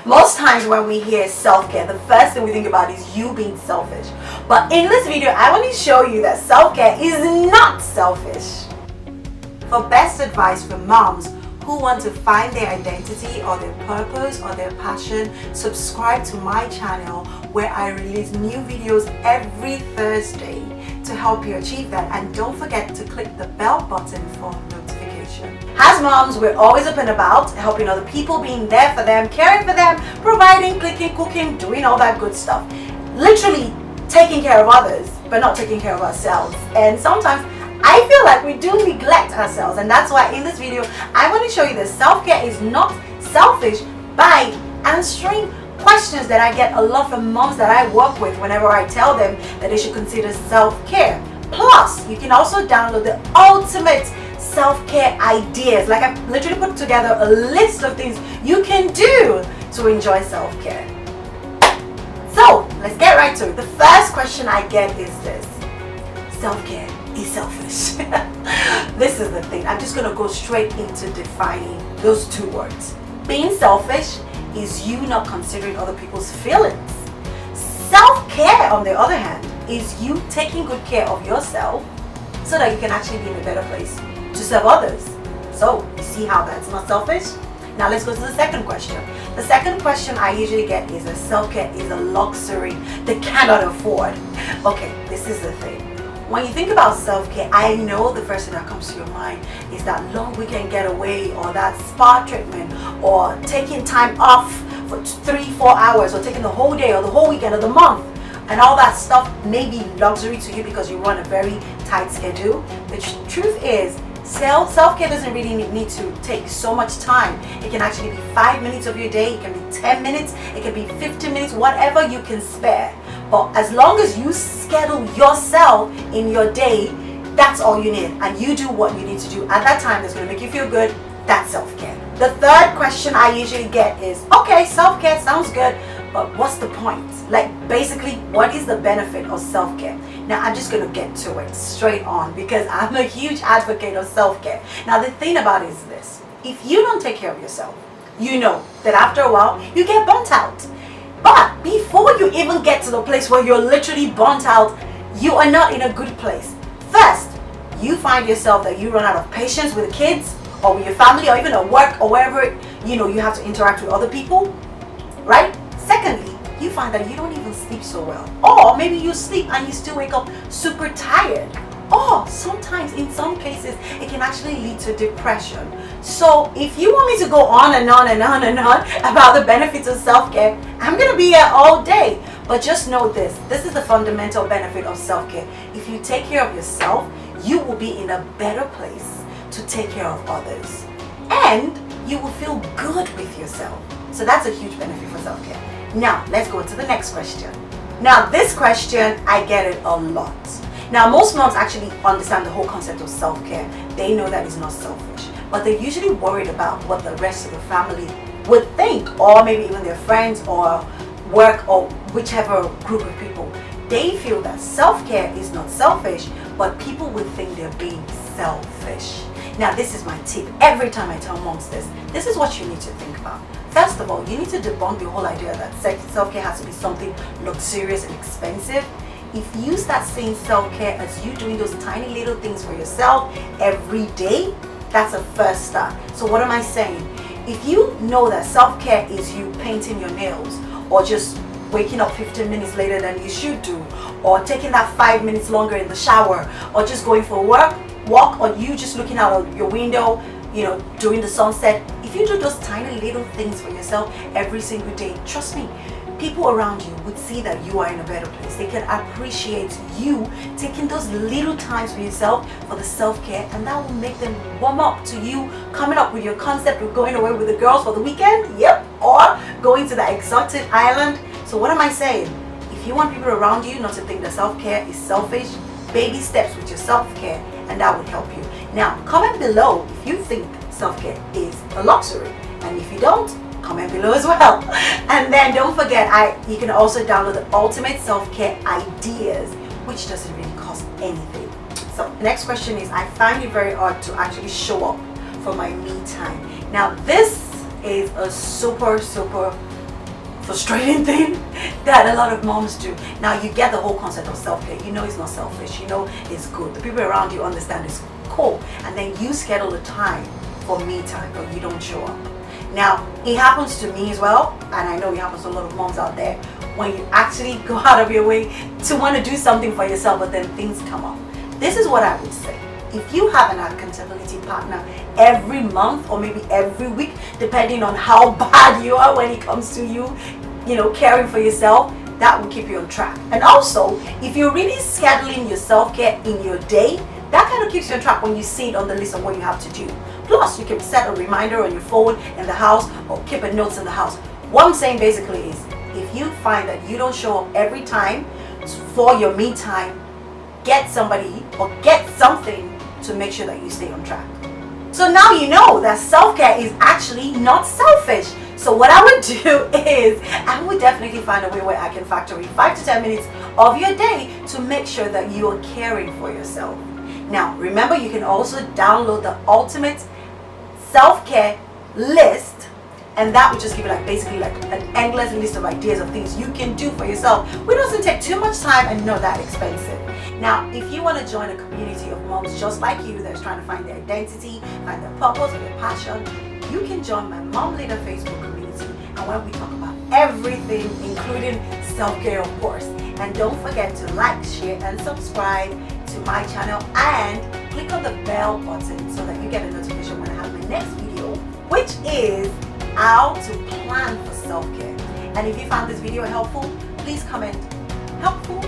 Most times when we hear self-care, the first thing we think about is you being selfish. But in this video, I want to show you that self-care is not selfish. For best advice from moms who want to find their identity or their purpose or their passion, subscribe to my channel where I release new videos every Thursday to help you achieve that. And don't forget to click the bell button for notification. As moms, we're always up and about, helping other people, being there for them, caring for them, providing, cooking, doing all that good stuff. Literally taking care of others, but not taking care of ourselves. And sometimes I feel like we do neglect ourselves, and that's why in this video I want to show you that self-care is not selfish by answering questions that I get a lot from moms that I work with whenever I tell them that they should consider self-care. Plus, you can also download the ultimate self-care ideas. Like, I've literally put together a list of things you can do to enjoy self-care. So let's get right to it. The first question I get is this: self-care is selfish. This is the thing. I'm just going to go straight into defining those two words. Being selfish is you not considering other people's feelings. Self-care, on the other hand, is you taking good care of yourself so that you can actually be in a better place to serve others. So you see how that's not selfish? Now let's go to the second question. The second question I usually get is that self-care is a luxury they cannot afford. Okay, this is the thing. When you think about self-care, I know the first thing that comes to your mind is that long weekend getaway, or that spa treatment, or taking time off for 3-4 hours, or taking the whole day or the whole weekend or the month. And all that stuff may be luxury to you because you run a very tight schedule. The truth is, self-care doesn't really need to take so much time. It can actually be 5 minutes of your day, it can be 10 minutes, it can be 15 minutes, whatever you can spare. But as long as you schedule yourself in your day, that's all you need. And you do what you need to do at that time that's going to make you feel good. That's self-care. The third question I usually get is, okay, self-care sounds good, but what's the point? Like, basically, what is the benefit of self-care? Now, I'm just going to get to it straight on because I'm a huge advocate of self-care. Now, the thing about it is this: if you don't take care of yourself, you know that after a while, you get burnt out. But before you even get to the place where you're literally burnt out, you are not in a good place. First, you find yourself that you run out of patience with the kids, or with your family, or even at work, or wherever you have to interact with other people, right? Secondly, you find that you don't even sleep so well, or maybe you sleep and you still wake up super tired, or sometimes in some cases it can actually lead to depression. So if you want me to go on and on and on and on about the benefits of self-care, I'm gonna be here all day. But just know this is the fundamental benefit of self-care. If you take care of yourself, you will be in a better place to take care of others, and you will feel good with yourself. So that's a huge benefit for self-care. Now let's go to the next question. Now this question, I get it a lot. Now most moms actually understand the whole concept of self-care. They know that it's not selfish, but they're usually worried about what the rest of the family would think, or maybe even their friends or work or whichever group of people. They feel that self-care is not selfish, but people would think they're being selfish. Now this is my tip. Every time I tell moms this is what you need to think about. First of all, you need to debunk the whole idea that self-care has to be something luxurious and expensive. If you start seeing self-care as you doing those tiny little things for yourself every day, that's a first start. So what am I saying? If you know that self-care is you painting your nails, or just waking up 15 minutes later than you should do, or taking that 5 minutes longer in the shower, or just going for a walk, or you just looking out of your window, during the sunset. If you do those tiny little things for yourself every single day, trust me, people around you would see that you are in a better place. They can appreciate you taking those little times for yourself for the self-care, and that will make them warm up to you coming up with your concept of going away with the girls for the weekend, yep, or going to that exotic island. So what am I saying? If you want people around you not to think that self-care is selfish, baby steps with your self-care, and that would help you. Now comment below if you think self-care is a luxury, and if you don't, comment below as well. And then don't forget, you can also download the ultimate self-care ideas, which doesn't really cost anything. So the next question is, I find it very hard to actually show up for my me time. Now this is a super frustrating thing that a lot of moms do. Now you get the whole concept of self-care. You know it's not selfish. You know it's good. The people around you understand it's cool. And then you schedule the time for me time, but you don't show up. Now it happens to me as well, and I know it happens to a lot of moms out there, when you actually go out of your way to want to do something for yourself, but then things come up. This is what I would say. If you have an accountability partner every month or maybe every week, depending on how bad you are when it comes to you know, caring for yourself, that will keep you on track. And also, if you're really scheduling your self-care in your day, that kind of keeps you on track when you see it on the list of what you have to do. Plus, you can set a reminder on your phone in the house or keep a notes in the house. What I'm saying basically is, if you find that you don't show up every time for your me time, get somebody or get something to make sure that you stay on track. So now you know that self-care is actually not selfish. So what I would do is, I would definitely find a way where I can factor in 5 to 10 minutes of your day to make sure that you are caring for yourself. Now remember, you can also download the ultimate self-care list, and that would just give you like basically like an endless list of ideas of things you can do for yourself, which doesn't take too much time and not that expensive. Now, if you want to join a community of moms just like you that's trying to find their identity, find their purpose or their passion, you can join my Mom Leader Facebook community, and where we talk about everything, including self-care, of course. And don't forget to like, share, and subscribe to my channel, and click on the bell button so that you get a notification when I have my next video, which is how to plan for self-care. And if you found this video helpful, please comment helpful